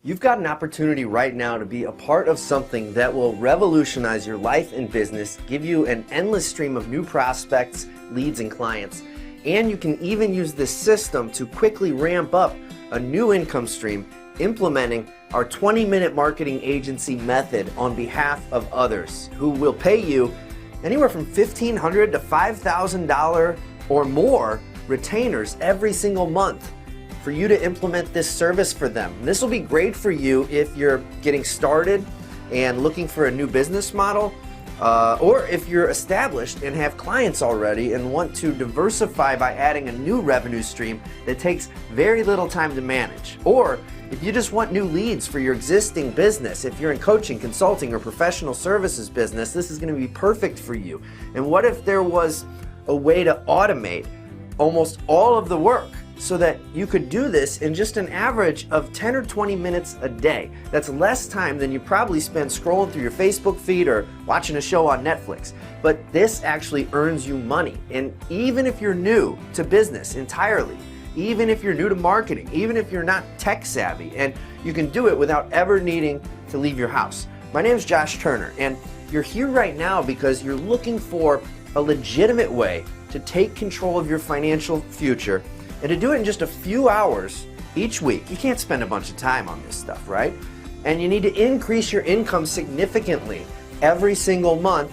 You've got an opportunity right now to be a part of something that will revolutionize your life and business, give you an endless stream of new prospects, leads, and clients. And you can even use this system to quickly ramp up a new income stream, implementing our 20-minute marketing agency method on behalf of others who will pay you anywhere from $1,500 to $5,000 or more retainers every single month for you to implement this service for them. This will be great for you if you're getting started and looking for a new business model, or if you're established and have clients already and want to diversify by adding a new revenue stream that takes very little time to manage. Or if you just want new leads for your existing business, if you're in coaching, consulting, or professional services business, this is going to be perfect for you. And what if there was a way to automate almost all of the work so that you could do this in just an average of 10 or 20 minutes a day? That's less time than you probably spend scrolling through your Facebook feed or watching a show on Netflix. But this actually earns you money. And even if you're new to business entirely, even if you're new to marketing, even if you're not tech savvy, and you can do it without ever needing to leave your house. My name is Josh Turner, and you're here right now because you're looking for a legitimate way to take control of your financial future and to do it in just a few hours each week. You can't spend a bunch of time on this stuff, right? And you need to increase your income significantly every single month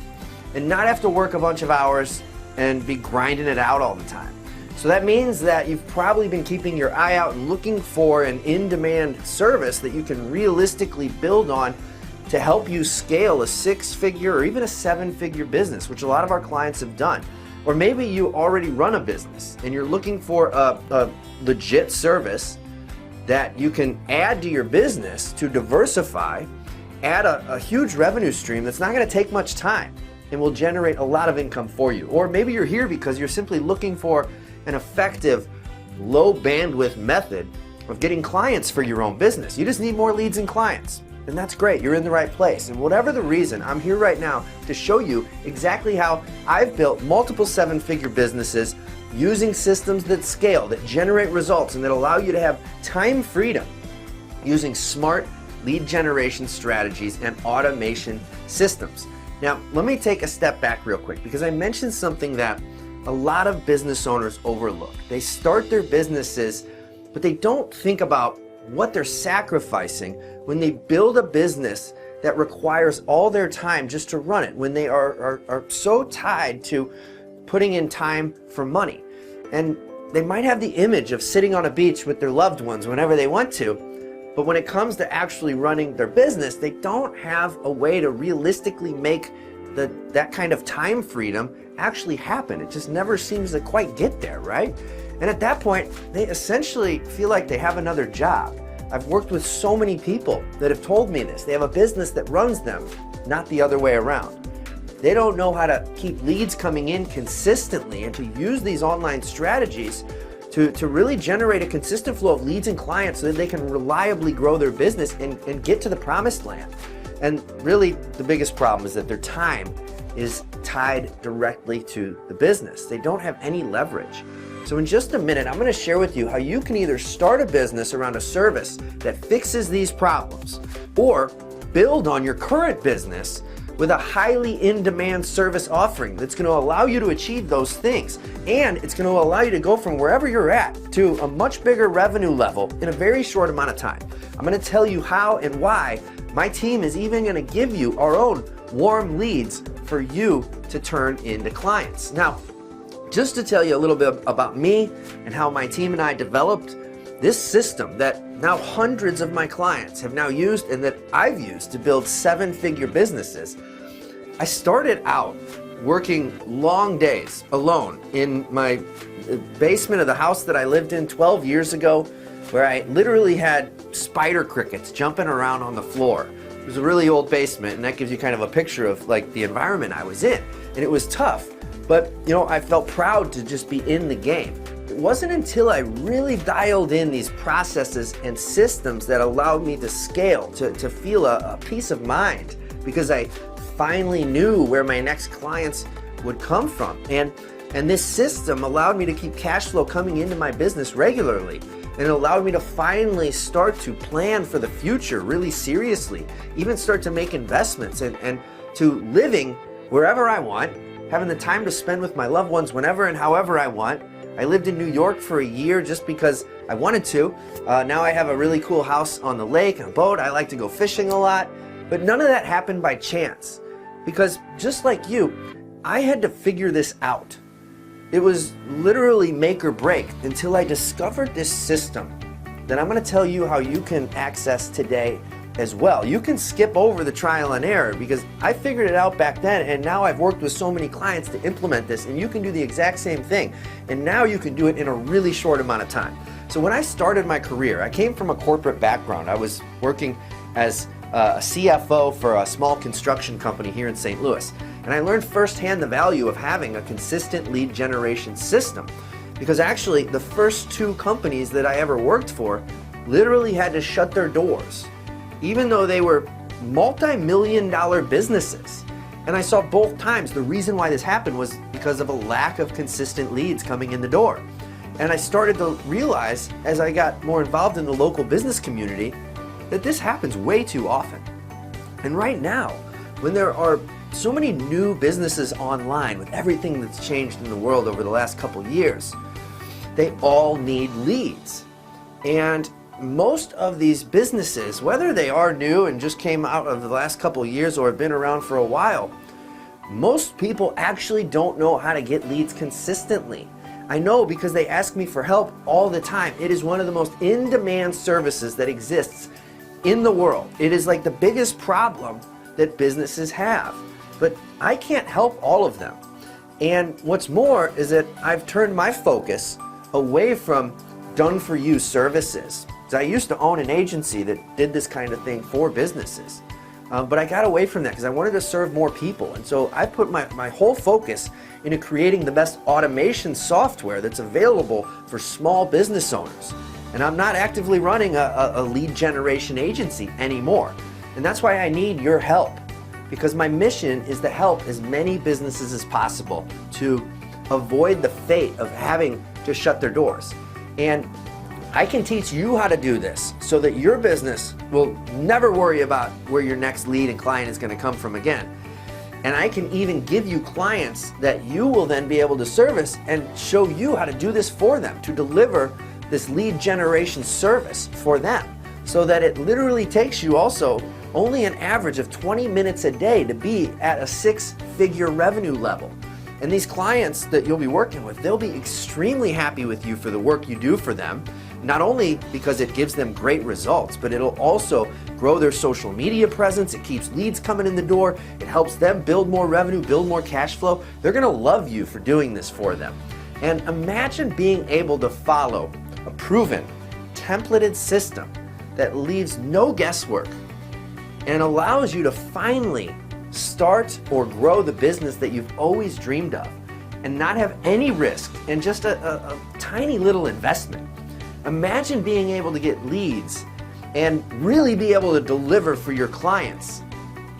and not have to work a bunch of hours and be grinding it out all the time. So that means that you've probably been keeping your eye out and looking for an in-demand service that you can realistically build on to help you scale a 6-figure or even a 7-figure business, which a lot of our clients have done. Or maybe you already run a business and you're looking for a legit service that you can add to your business to diversify, add a huge revenue stream that's not going to take much time and will generate a lot of income for you. Or maybe you're here because you're simply looking for an effective, low bandwidth method of getting clients for your own business. You just need more leads and clients. And that's great, you're in the right place. And whatever the reason, I'm here right now to show you exactly how I've built multiple 7-figure businesses using systems that scale, that generate results, and that allow you to have time freedom using smart lead generation strategies and automation systems. Now, let me take a step back real quick because I mentioned something that a lot of business owners overlook. They start their businesses, but they don't think about what they're sacrificing when they build a business that requires all their time just to run it, when they are so tied to putting in time for money. And they might have the image of sitting on a beach with their loved ones whenever they want to, but when it comes to actually running their business, they don't have a way to realistically make that kind of time freedom actually happen. It just never seems to quite get there, right? And at that point, they essentially feel like they have another job. I've worked with so many people that have told me this. They have a business that runs them, not the other way around. They don't know how to keep leads coming in consistently and to use these online strategies to really generate a consistent flow of leads and clients so that they can reliably grow their business and get to the promised land. And really, the biggest problem is that their time is tied directly to the business. They don't have any leverage. So in just a minute, I'm going to share with you how you can either start a business around a service that fixes these problems or build on your current business with a highly in-demand service offering that's going to allow you to achieve those things. And it's going to allow you to go from wherever you're at to a much bigger revenue level in a very short amount of time. I'm going to tell you how and why. My team is even going to give you our own warm leads for you to turn into clients. Now, just to tell you a little bit about me and how my team and I developed this system that now hundreds of my clients have now used and that I've used to build 7-figure businesses. I started out working long days alone in my basement of the house that I lived in 12 years ago, where I literally had spider crickets jumping around on the floor. It was a really old basement, and that gives you kind of a picture of like the environment I was in. And it was tough, but I felt proud to just be in the game. It wasn't until I really dialed in these processes and systems that allowed me to scale, to feel a peace of mind, because I finally knew where my next clients would come from. And this system allowed me to keep cash flow coming into my business regularly. And it allowed me to finally start to plan for the future really seriously, even start to make investments and to living wherever I want, having the time to spend with my loved ones whenever and however I want. I lived in New York for a year just because I wanted to. Now I have a really cool house on the lake, a boat. I like to go fishing a lot. But none of that happened by chance, because just like you, I had to figure this out. It was literally make or break until I discovered this system that I'm going to tell you how you can access today as well. You can skip over the trial and error because I figured it out back then, and now I've worked with so many clients to implement this, and you can do the exact same thing. And now you can do it in a really short amount of time. So when I started my career, I came from a corporate background. I was working as a CFO for a small construction company here in St. Louis. And I learned firsthand the value of having a consistent lead generation system, because actually the first 2 companies that I ever worked for literally had to shut their doors, even though they were multi-million-dollar businesses. And I saw both times the reason why this happened was because of a lack of consistent leads coming in the door. And I started to realize, as I got more involved in the local business community, that this happens way too often. And right now, when there are so many new businesses online with everything that's changed in the world over the last couple years, they all need leads. And most of these businesses, whether they are new and just came out of the last couple years or have been around for a while, most people actually don't know how to get leads consistently. I know because they ask me for help all the time. It is one of the most in-demand services that exists in the world. It is like the biggest problem that businesses have, but I can't help all of them. And what's more is that I've turned my focus away from done-for-you services. So I used to own an agency that did this kind of thing for businesses, but I got away from that because I wanted to serve more people. And so I put my whole focus into creating the best automation software that's available for small business owners. And I'm not actively running a lead generation agency anymore. And that's why I need your help, because my mission is to help as many businesses as possible to avoid the fate of having to shut their doors. And I can teach you how to do this so that your business will never worry about where your next lead and client is going to come from again. And I can even give you clients that you will then be able to service and show you how to do this for them, to deliver this lead generation service for them, so that it literally takes you also only an average of 20 minutes a day to be at a 6-figure revenue level. And these clients that you'll be working with, they'll be extremely happy with you for the work you do for them, not only because it gives them great results, but it'll also grow their social media presence. It keeps leads coming in the door. It helps them build more revenue, build more cash flow. They're gonna love you for doing this for them. And imagine being able to follow a proven, templated system that leaves no guesswork and allows you to finally start or grow the business that you've always dreamed of and not have any risk and just a tiny little investment. Imagine being able to get leads and really be able to deliver for your clients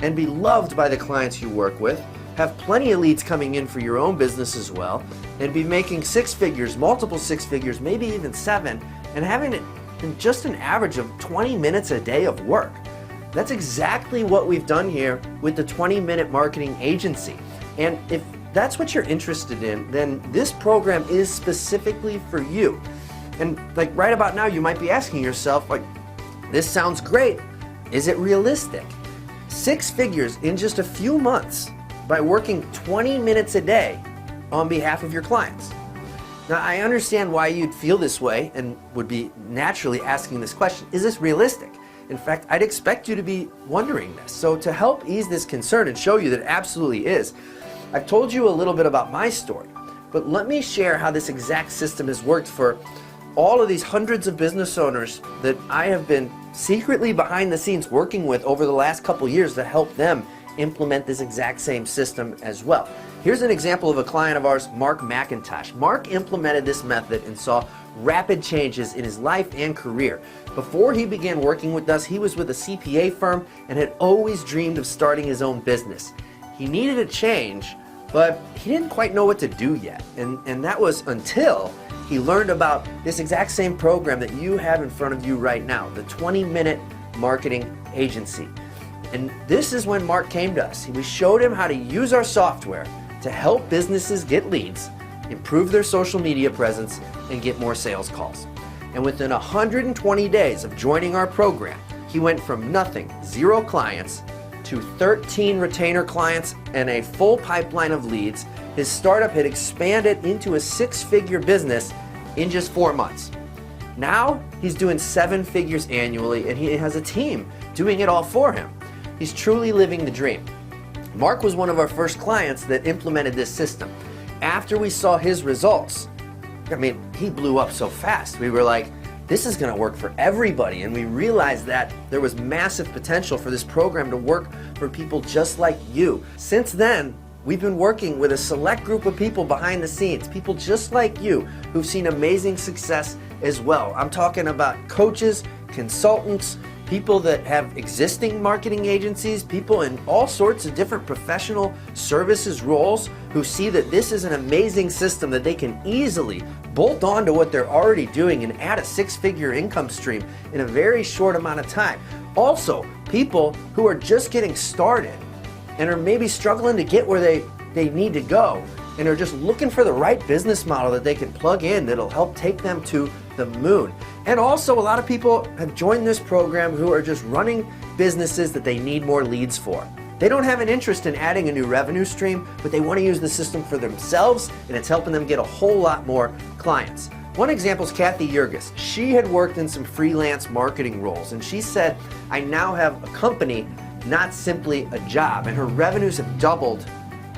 and be loved by the clients you work with, have plenty of leads coming in for your own business as well, and be making 6 figures, multiple 6 figures, maybe even 7, and having it in just an average of 20 minutes a day of work. That's exactly what we've done here with the 20-minute marketing agency. And if that's what you're interested in, then this program is specifically for you. And like right about now, you might be asking yourself, like, this sounds great. Is it realistic? 6 figures in just a few months by working 20 minutes a day on behalf of your clients. Now, I understand why you'd feel this way and would be naturally asking this question. Is this realistic? In fact, I'd expect you to be wondering this. So to help ease this concern and show you that it absolutely is, I've told you a little bit about my story, but let me share how this exact system has worked for all of these hundreds of business owners that I have been secretly behind the scenes working with over the last couple years to help them implement this exact same system as well. Here's an example of a client of ours, Mark McIntosh. Mark implemented this method and saw rapid changes in his life and career. Before he began working with us, he was with a CPA firm and had always dreamed of starting his own business. He needed a change, but he didn't quite know what to do yet. And that was until he learned about this exact same program that you have in front of you right now, the 20-minute marketing agency. And this is when Mark came to us. We showed him how to use our software to help businesses get leads, improve their social media presence, and get more sales calls. And within 120 days of joining our program, he went from nothing, 0 clients, to 13 retainer clients and a full pipeline of leads. His startup had expanded into a 6-figure business in just 4 months. Now he's doing 7 figures annually, and he has a team doing it all for him. He's truly living the dream. Mark was one of our first clients that implemented this system. After we saw his results, he blew up so fast. We were like, this is going to work for everybody. And we realized that there was massive potential for this program to work for people just like you. Since then, we've been working with a select group of people behind the scenes, people just like you who've seen amazing success as well. I'm talking about coaches, consultants, people that have existing marketing agencies, people in all sorts of different professional services roles who see that this is an amazing system that they can easily bolt on to what they're already doing and add a 6-figure income stream in a very short amount of time. Also, people who are just getting started and are maybe struggling to get where they need to go and are just looking for the right business model that they can plug in that'll help take them to the moon. And also, a lot of people have joined this program who are just running businesses that they need more leads for. They don't have an interest in adding a new revenue stream, but they want to use the system for themselves, and it's helping them get a whole lot more clients. One example is Kathy Yergis. She had worked in some freelance marketing roles, and she said, I now have a company, not simply a job, and her revenues have doubled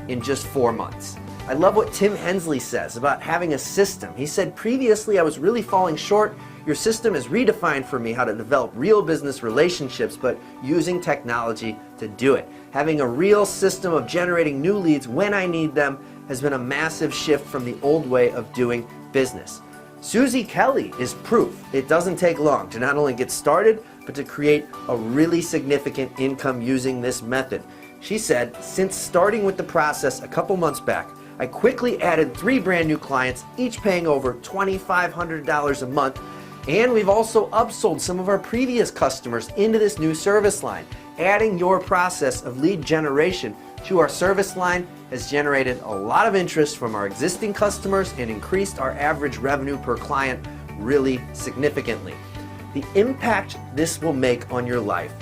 in just 4 months. I love what Tim Hensley says about having a system. He said, previously I was really falling short. Your system has redefined for me how to develop real business relationships, but using technology to do it. Having a real system of generating new leads when I need them has been a massive shift from the old way of doing business. Susie Kelly is proof it doesn't take long to not only get started, but to create a really significant income using this method. She said, since starting with the process a couple months back, I quickly added 3 brand new clients, each paying over $2,500 a month. And we've also upsold some of our previous customers into this new service line. Adding your process of lead generation to our service line has generated a lot of interest from our existing customers and increased our average revenue per client really significantly. The impact this will make on your life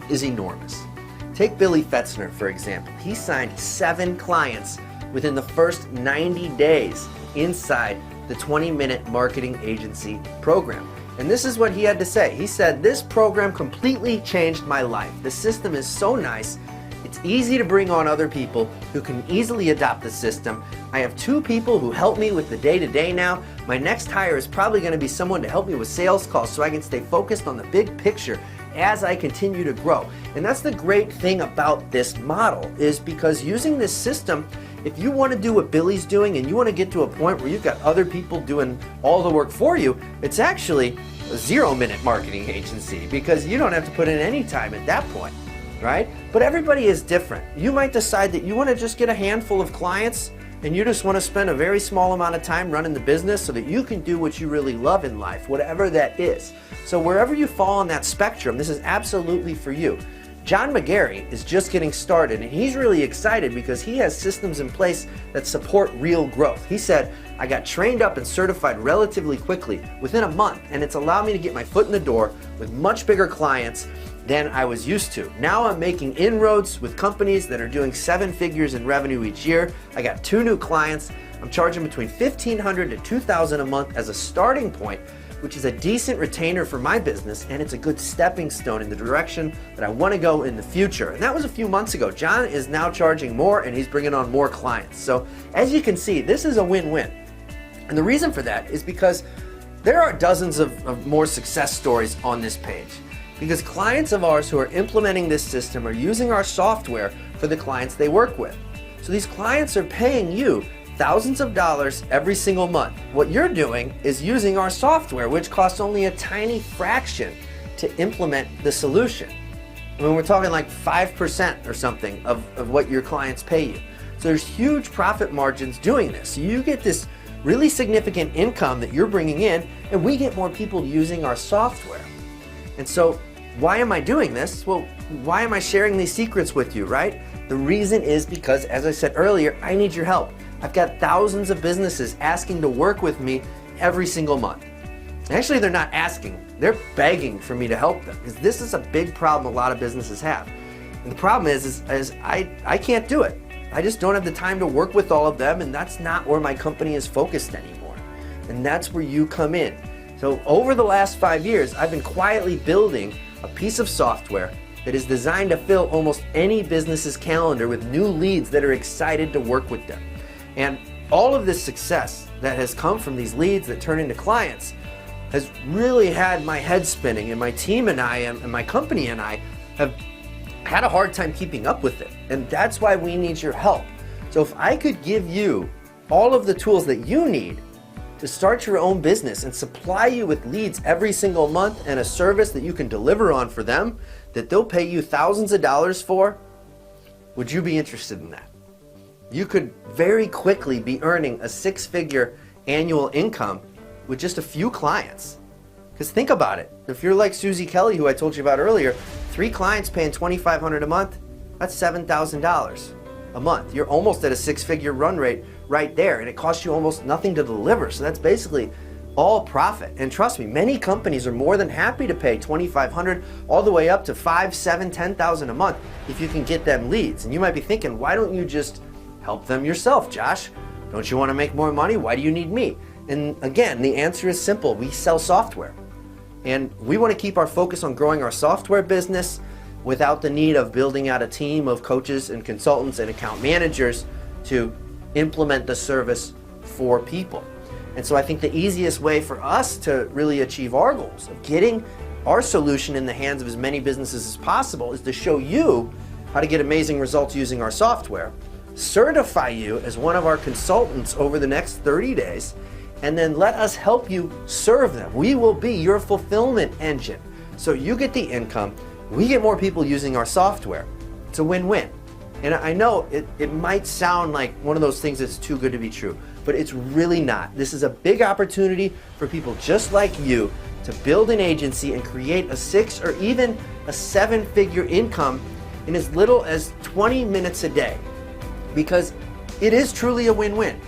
is enormous. Take Billy Fetzner, for example. He signed 7 clients within the first 90 days inside the 20-minute marketing agency program. And this is what he had to say. He said, this program completely changed my life. The system is so nice. It's easy to bring on other people who can easily adopt the system. I have 2 people who help me with the day-to-day now. My next hire is probably going to be someone to help me with sales calls so I can stay focused on the big picture as I continue to grow. And that's the great thing about this model, is because using this system, if you want to do what Billy's doing and you want to get to a point where you've got other people doing all the work for you, it's actually a 0-minute marketing agency because you don't have to put in any time at that point, right? But everybody is different. You might decide that you want to just get a handful of clients and you just want to spend a very small amount of time running the business so that you can do what you really love in life, whatever that is. So wherever you fall on that spectrum, this is absolutely for you. John McGarry is just getting started, and he's really excited because he has systems in place that support real growth. He said, I got trained up and certified relatively quickly within a month, and it's allowed me to get my foot in the door with much bigger clients than I was used to. Now I'm making inroads with companies that are doing 7 figures in revenue each year. I got 2 new clients. I'm charging between $1,500 to $2,000 a month as a starting point, which is a decent retainer for my business, and it's a good stepping stone in the direction that I want to go in the future. And that was a few months ago. John is now charging more, and he's bringing on more clients. So as you can see, this is a win-win. And the reason for that is because there are dozens of more success stories on this page. Because clients of ours who are implementing this system are using our software for the clients they work with. So these clients are paying you thousands of dollars every single month. What you're doing is using our software, which costs only a tiny fraction to implement the solution. I mean, we're talking like 5% or something of what your clients pay you. So there's huge profit margins doing this. So you get this really significant income that you're bringing in, and we get more people using our software. And so why am I doing this? Well, why am I sharing these secrets with you, right? The reason is because, as I said earlier, I need your help. I've got thousands of businesses asking to work with me every single month. Actually, they're not asking, they're begging for me to help them, because this is a big problem a lot of businesses have. And the problem is I can't do it. I just don't have the time to work with all of them, and that's not where my company is focused anymore. And that's where you come in. So over the last 5 years, I've been quietly building a piece of software that is designed to fill almost any business's calendar with new leads that are excited to work with them. And all of this success that has come from these leads that turn into clients has really had my head spinning, and my team and I and my company and I have had a hard time keeping up with it. And that's why we need your help. So if I could give you all of the tools that you need to start your own business and supply you with leads every single month and a service that you can deliver on for them that they'll pay you thousands of dollars for, would you be interested in that? You could very quickly be earning a six-figure annual income with just a few clients. Because think about it. If you're like Susie Kelly, who I told you about earlier, 3 clients paying $2,500 a month, that's $7,000 a month. You're almost at a six-figure run rate right there, and it costs you almost nothing to deliver. So that's basically all profit. And trust me, many companies are more than happy to pay $2,500 all the way up to $5,000, $7,000, $10,000 a month if you can get them leads. And you might be thinking, why don't you just help them yourself, Josh? Don't you want to make more money? Why do you need me? And again, the answer is simple. We sell software. And we want to keep our focus on growing our software business without the need of building out a team of coaches and consultants and account managers to implement the service for people. And so I think the easiest way for us to really achieve our goals of getting our solution in the hands of as many businesses as possible is to show you how to get amazing results using our software, certify you as one of our consultants over the next 30 days, and then let us help you serve them. We will be your fulfillment engine. So you get the income, we get more people using our software. It's a win-win. And I know it might sound like one of those things that's too good to be true, but it's really not. This is a big opportunity for people just like you to build an agency and create a 6 or even a 7-figure income in as little as 20 minutes a day. Because it is truly a win-win.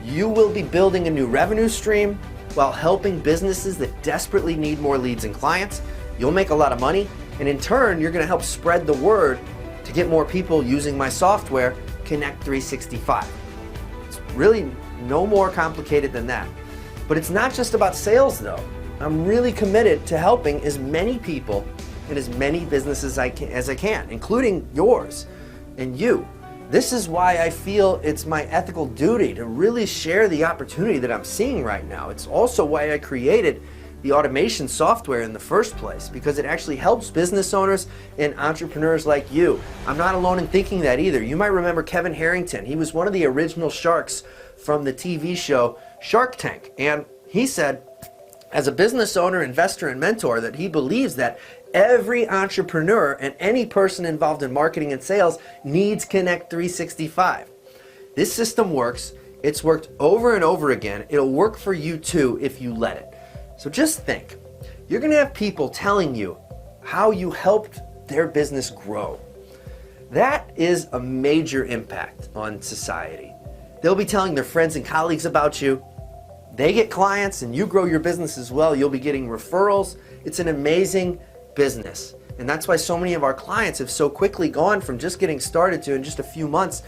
You will be building a new revenue stream while helping businesses that desperately need more leads and clients. You'll make a lot of money, and in turn, you're going to help spread the word to get more people using my software, Connect 365. It's really no more complicated than that. But it's not just about sales though. I'm really committed to helping as many people and as many businesses as I can, including yours and you. This is why I feel it's my ethical duty to really share the opportunity that I'm seeing right now. It's also why I created the automation software in the first place, because it actually helps business owners and entrepreneurs like you. I'm not alone in thinking that either. You might remember Kevin Harrington. He was one of the original sharks from the TV show Shark Tank. And he said, as a business owner, investor, and mentor, that he believes that every entrepreneur and any person involved in marketing and sales needs Connect 365. This system works. It's worked over and over again. It'll work for you too if you let it. So just think, you're going to have people telling you how you helped their business grow. That is a major impact on society. They'll be telling their friends and colleagues about you. They get clients and you grow your business as well. You'll be getting referrals. It's an amazing business. And that's why so many of our clients have so quickly gone from just getting started to, in just a few months,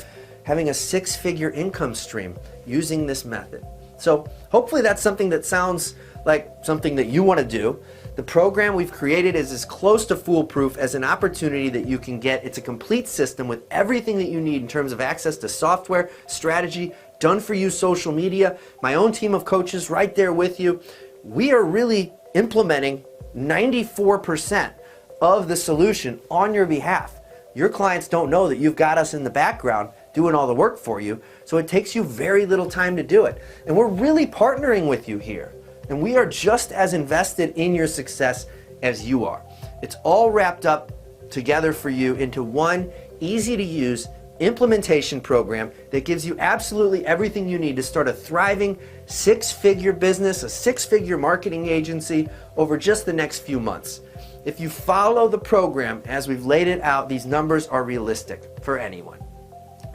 having a 6-figure income stream using this method. So hopefully that's something that sounds like something that you want to do. The program we've created is as close to foolproof as an opportunity that you can get. It's a complete system with everything that you need in terms of access to software, strategy, done for you social media, my own team of coaches right there with you. We are really implementing 94% of the solution on your behalf. Your clients don't know that you've got us in the background doing all the work for you, so it takes you very little time to do it. And we're really partnering with you here. And we are just as invested in your success as you are. It's all wrapped up together for you into one easy to use, implementation program that gives you absolutely everything you need to start a thriving six-figure business, a six-figure marketing agency over just the next few months. If you follow the program as we've laid it out, these numbers are realistic for anyone.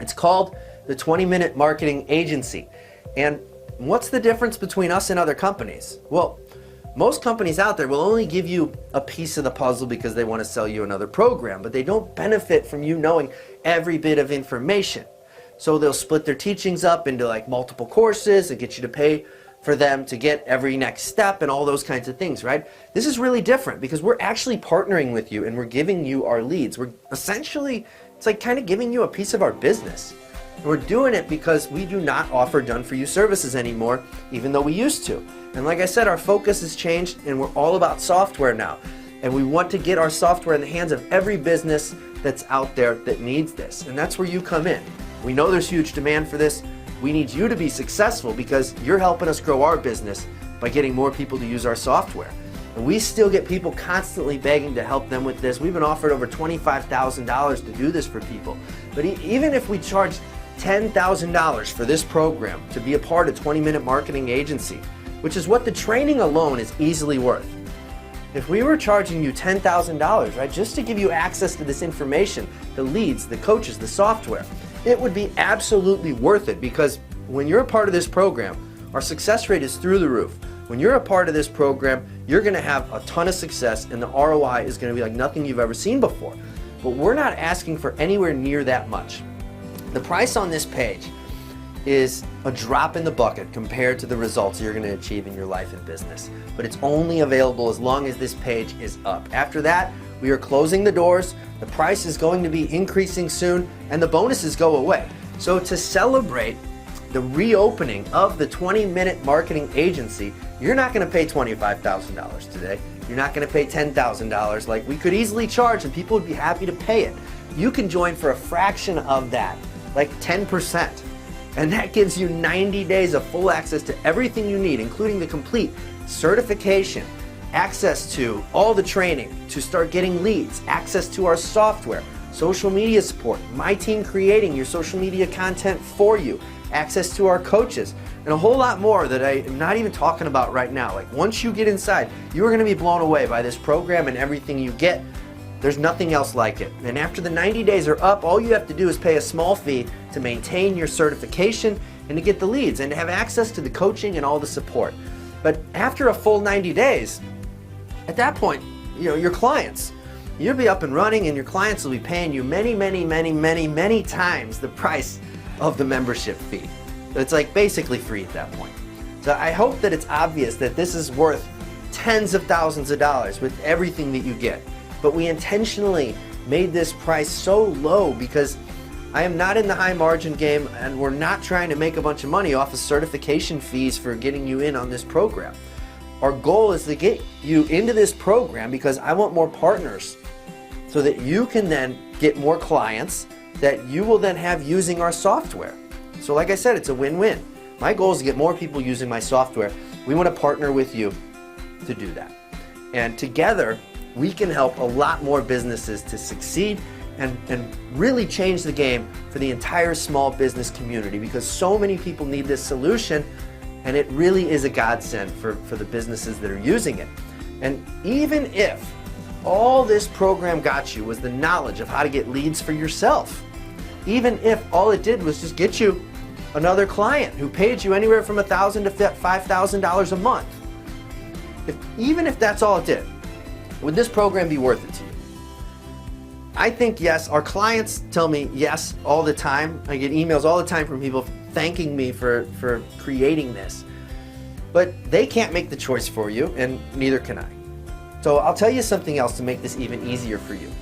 It's called the 20-Minute Marketing Agency. And what's the difference between us and other companies? Well, most companies out there will only give you a piece of the puzzle because they want to sell you another program, but they don't benefit from you knowing every bit of information. So they'll split their teachings up into like multiple courses and get you to pay for them to get every next step and all those kinds of things, right? This is really different because we're actually partnering with you and we're giving you our leads. We're essentially, it's like kind of giving you a piece of our business. And we're doing it because we do not offer done-for-you services anymore, even though we used to. And like I said, our focus has changed and we're all about software now. And we want to get our software in the hands of every business that's out there that needs this. And that's where you come in. We know there's huge demand for this. We need you to be successful because you're helping us grow our business by getting more people to use our software. And we still get people constantly begging to help them with this. We've been offered over $25,000 to do this for people. But even if we charge $10,000 for this program to be a part of 20-Minute Marketing Agency, which is what the training alone is easily worth. If we were charging you $10,000, right, just to give you access to this information, the leads, the coaches, the software, it would be absolutely worth it because when you're a part of this program, our success rate is through the roof. When you're a part of this program, you're going to have a ton of success and the ROI is going to be like nothing you've ever seen before. But we're not asking for anywhere near that much. The price on this page is a drop in the bucket compared to the results you're going to achieve in your life and business. But it's only available as long as this page is up. After that, we are closing the doors, the price is going to be increasing soon, and the bonuses go away. So to celebrate the reopening of the 20-Minute Marketing Agency, you're not going to pay $25,000 today. You're not going to pay $10,000 like we could easily charge and people would be happy to pay it. You can join for a fraction of that, like 10%. And that gives you 90 days of full access to everything you need, including the complete certification, access to all the training, to start getting leads, access to our software, social media support, my team creating your social media content for you, access to our coaches, and a whole lot more that I am not even talking about right now. Like once you get inside, you are going to be blown away by this program and everything you get. There's nothing else like it. And after the 90 days are up, all you have to do is pay a small fee to maintain your certification and to get the leads and to have access to the coaching and all the support. But after a full 90 days, at that point, your clients, you'll be up and running and your clients will be paying you many times the price of the membership fee. So it's like basically free at that point. So I hope that it's obvious that this is worth tens of thousands of dollars with everything that you get. But we intentionally made this price so low because I am not in the high margin game and we're not trying to make a bunch of money off of certification fees for getting you in on this program. Our goal is to get you into this program because I want more partners so that you can then get more clients that you will then have using our software. So like I said, it's a win-win. My goal is to get more people using my software. We want to partner with you to do that. And together, we can help a lot more businesses to succeed and really change the game for the entire small business community because so many people need this solution and it really is a godsend for the businesses that are using it. And even if all this program got you was the knowledge of how to get leads for yourself, even if all it did was just get you another client who paid you anywhere from $1,000 to $5,000 a month, even if that's all it did, would this program be worth it to you? I think yes. Our clients tell me yes all the time. I get emails all the time from people thanking me for creating this. But they can't make the choice for you, and neither can I. So I'll tell you something else to make this even easier for you.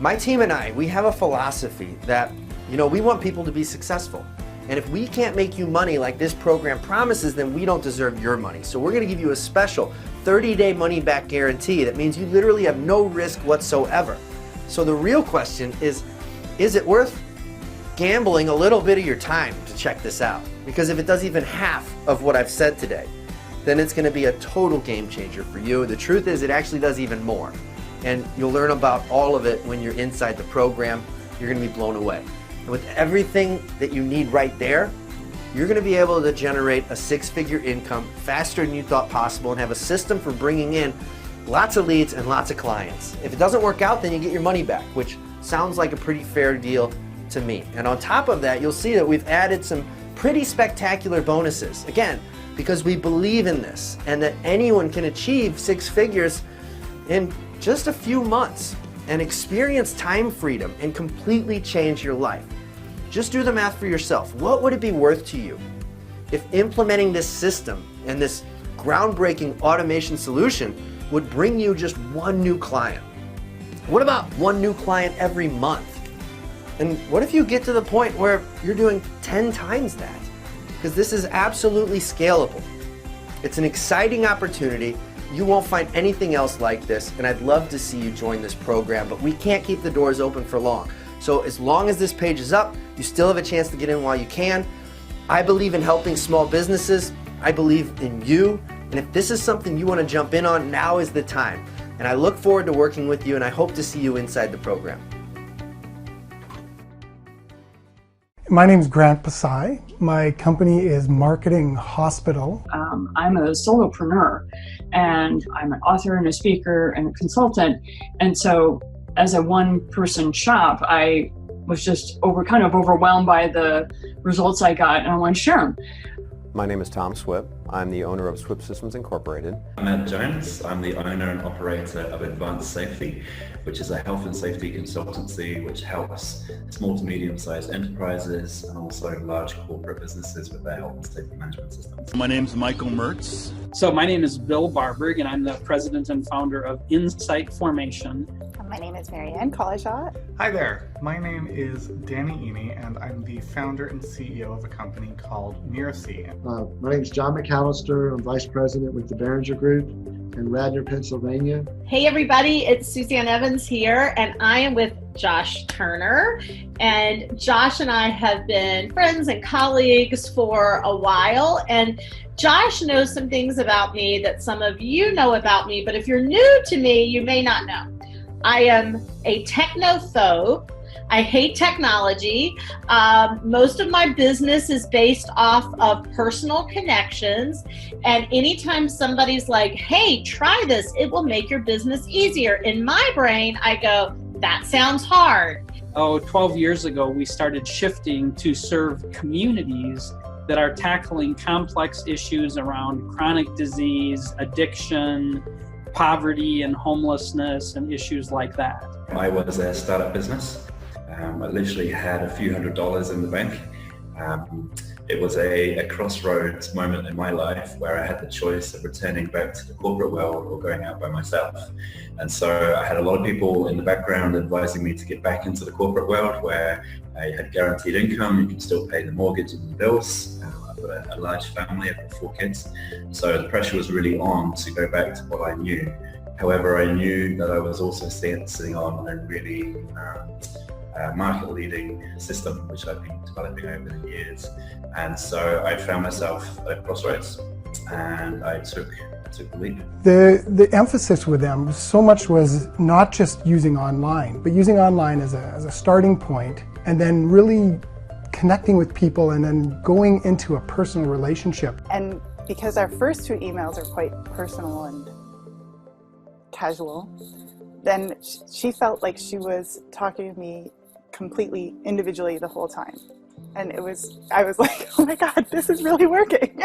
My team and I, we have a philosophy that, we want people to be successful. And if we can't make you money like this program promises, then we don't deserve your money. So we're going to give you a special 30-day money-back guarantee. That means you literally have no risk whatsoever. So the real question is it worth gambling a little bit of your time to check this out? Because if it does even half of what I've said today, then it's going to be a total game changer for you. The truth is it actually does even more. And you'll learn about all of it when you're inside the program. You're going to be blown away. And with everything that you need right there, you're going to be able to generate a six-figure income faster than you thought possible and have a system for bringing in lots of leads and lots of clients. If it doesn't work out, then you get your money back, which sounds like a pretty fair deal to me. And on top of that, you'll see that we've added some pretty spectacular bonuses. Again, because we believe in this and that anyone can achieve six figures in just a few months and experience time freedom and completely change your life. Just do the math for yourself. What would it be worth to you if implementing this system and this groundbreaking automation solution would bring you just one new client? What about one new client every month? And what if you get to the point where you're doing 10 times that? Because this is absolutely scalable. It's an exciting opportunity. You won't find anything else like this, and I'd love to see you join this program, but we can't keep the doors open for long. So as long as this page is up, you still have a chance to get in while you can. I believe in helping small businesses. I believe in you. And if this is something you want to jump in on, now is the time. And I look forward to working with you, and I hope to see you inside the program. My name is Grant Pasai. My company is Marketing Hospital. I'm a solopreneur, and I'm an author and a speaker and a consultant. And so as a one-person shop, I was just kind of overwhelmed by the results I got, and I want to share them. My name is Tom Swip. I'm the owner of Swip Systems Incorporated. I'm Ed Jones. I'm the owner and operator of Advanced Safety, which is a health and safety consultancy which helps small to medium-sized enterprises and also large corporate businesses with their health and safety management systems. My name is Michael Mertz. So my name is Bill Barberg, and I'm the president and founder of Insight Formation. My name is Marianne Collijot. Hi there, my name is Danny Eny, and I'm the founder and CEO of a company called Miracy. My name is John McAllister. I'm vice president with the Behringer Group in Radnor, Pennsylvania. Hey everybody, it's Suzanne Evans here, and I am with Josh Turner. And Josh and I have been friends and colleagues for a while, and Josh knows some things about me that some of you know about me, but if you're new to me, you may not know. I am a technophobe. I hate technology. Most of my business is based off of personal connections. And anytime somebody's like, hey, try this, it will make your business easier. In my brain, I go, that sounds hard. 12 years ago, we started shifting to serve communities that are tackling complex issues around chronic disease, addiction, poverty and homelessness, and issues like that. I was a startup business. I literally had a few $100s in the bank. It was a crossroads moment in my life where I had the choice of returning back to the corporate world or going out by myself. And so I had a lot of people in the background advising me to get back into the corporate world where I had guaranteed income, you can still pay the mortgage and the bills. I've got a large family, I've got 4 kids. So the pressure was really on to go back to what I knew. However, I knew that I was also sitting on a really market-leading system, which I've been developing over the years. And so I found myself at a crossroads, and I took the leap. The emphasis with them so much was not just using online, but using online as a starting point, and then really connecting with people and then going into a personal relationship. And because our first 2 emails are quite personal and casual, then she felt like she was talking to me completely individually the whole time. And I was like, oh my God, this is really working.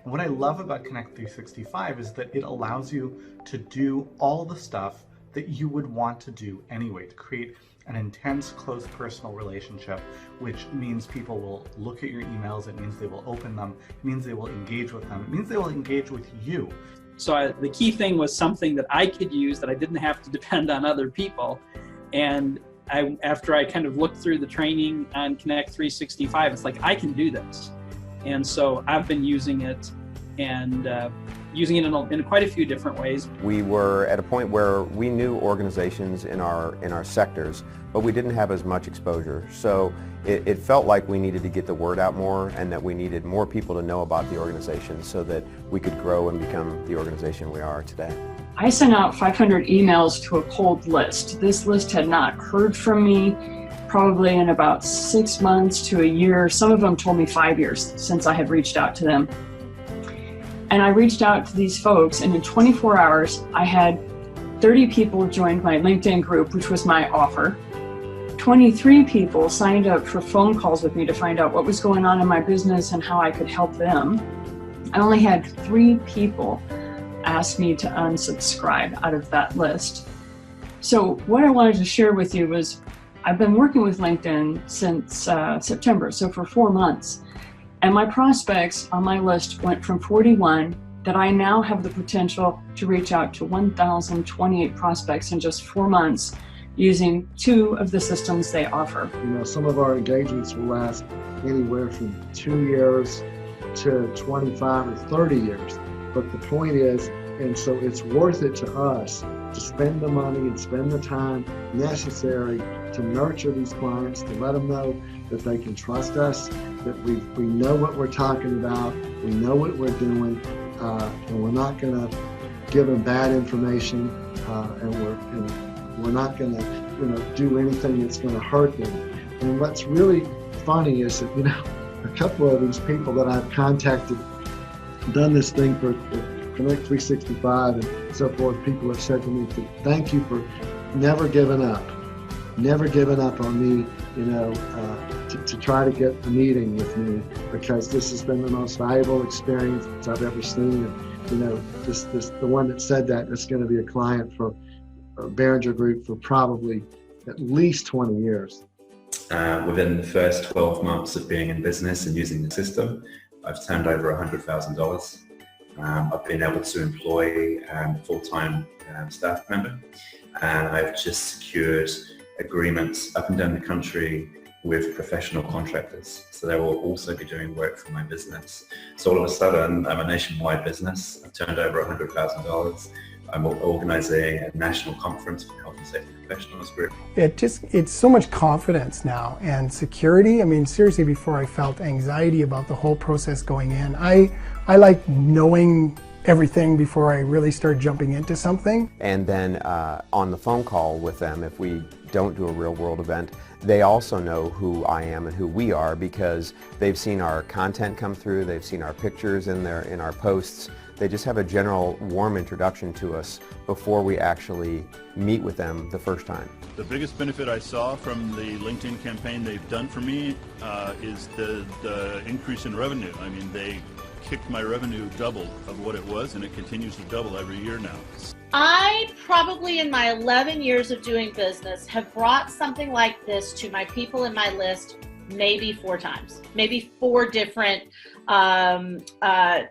What I love about Connect 365 is that it allows you to do all the stuff that you would want to do anyway, to create an intense, close personal relationship, which means people will look at your emails, it means they will open them, it means they will engage with them, it means they will engage with you. So the key thing was something that I could use, that I didn't have to depend on other people. And after I kind of looked through the training on Connect 365, it's like, I can do this. And so I've been using it, and using it in quite a few different ways. We were at a point where we knew organizations in our sectors, but we didn't have as much exposure. So it felt like we needed to get the word out more, and that we needed more people to know about the organization so that we could grow and become the organization we are today. I sent out 500 emails to a cold list. This list had not heard from me probably in about 6 months to a year. Some of them told me 5 years since I had reached out to them. And I reached out to these folks, and in 24 hours, I had 30 people joined my LinkedIn group, which was my offer. 23 people signed up for phone calls with me to find out what was going on in my business and how I could help them. I only had 3 people ask me to unsubscribe out of that list. So what I wanted to share with you was I've been working with LinkedIn since September, so for 4 months. And my prospects on my list went from 41 that I now have the potential to reach out to 1,028 prospects in just 4 months using 2 of the systems they offer. You know, some of our engagements will last anywhere from 2 years to 25 or 30 years. But the point is, and so it's worth it to us to spend the money and spend the time necessary to nurture these clients, to let them know that they can trust us, that we know what we're talking about, we know what we're doing, and we're not going to give them bad information, and we're not going to do anything that's going to hurt them. And what's really funny is that a couple of these people that I've contacted, done this thing for Connect 365 and so forth, people have said to me, thank you for never giving up on me, to try to get a meeting with me, because this has been the most valuable experience I've ever seen. And, the one that said that is going to be a client for Behringer Group for probably at least 20 years. Within the first 12 months of being in business and using the system, I've turned over $100,000. I've been able to employ a full-time staff member, and I've just secured agreements up and down the country with professional contractors. So they will also be doing work for my business. So all of a sudden, I'm a nationwide business. I've turned over $100,000. I'm organizing a national conference for health and safety professionals group. It's so much confidence now and security. I mean, seriously, before I felt anxiety about the whole process going in. I like knowing everything before I really start jumping into something. And then on the phone call with them, if we don't do a real world event, they also know who I am and who we are, because they've seen our content come through, they've seen our pictures in our posts. They just have a general warm introduction to us before we actually meet with them the first time. The biggest benefit I saw from the LinkedIn campaign they've done for me is the increase in revenue. I mean, they kicked my revenue double of what it was, and it continues to double every year now. I probably in my 11 years of doing business have brought something like this to my people in my list maybe 4 times, maybe 4 different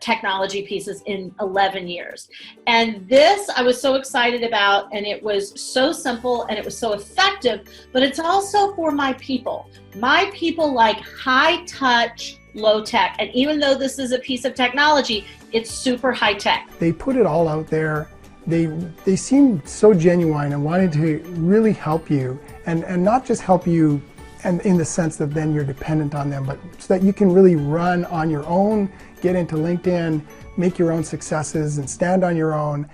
technology pieces in 11 years. And this I was so excited about, and it was so simple and it was so effective, but it's also for my people. My people like high touch, low tech. And even though this is a piece of technology, it's super high tech. They put it all out there. They seemed so genuine and wanted to really help you, and not just help you and in the sense that then you're dependent on them, but so that you can really run on your own, get into LinkedIn, make your own successes and stand on your own.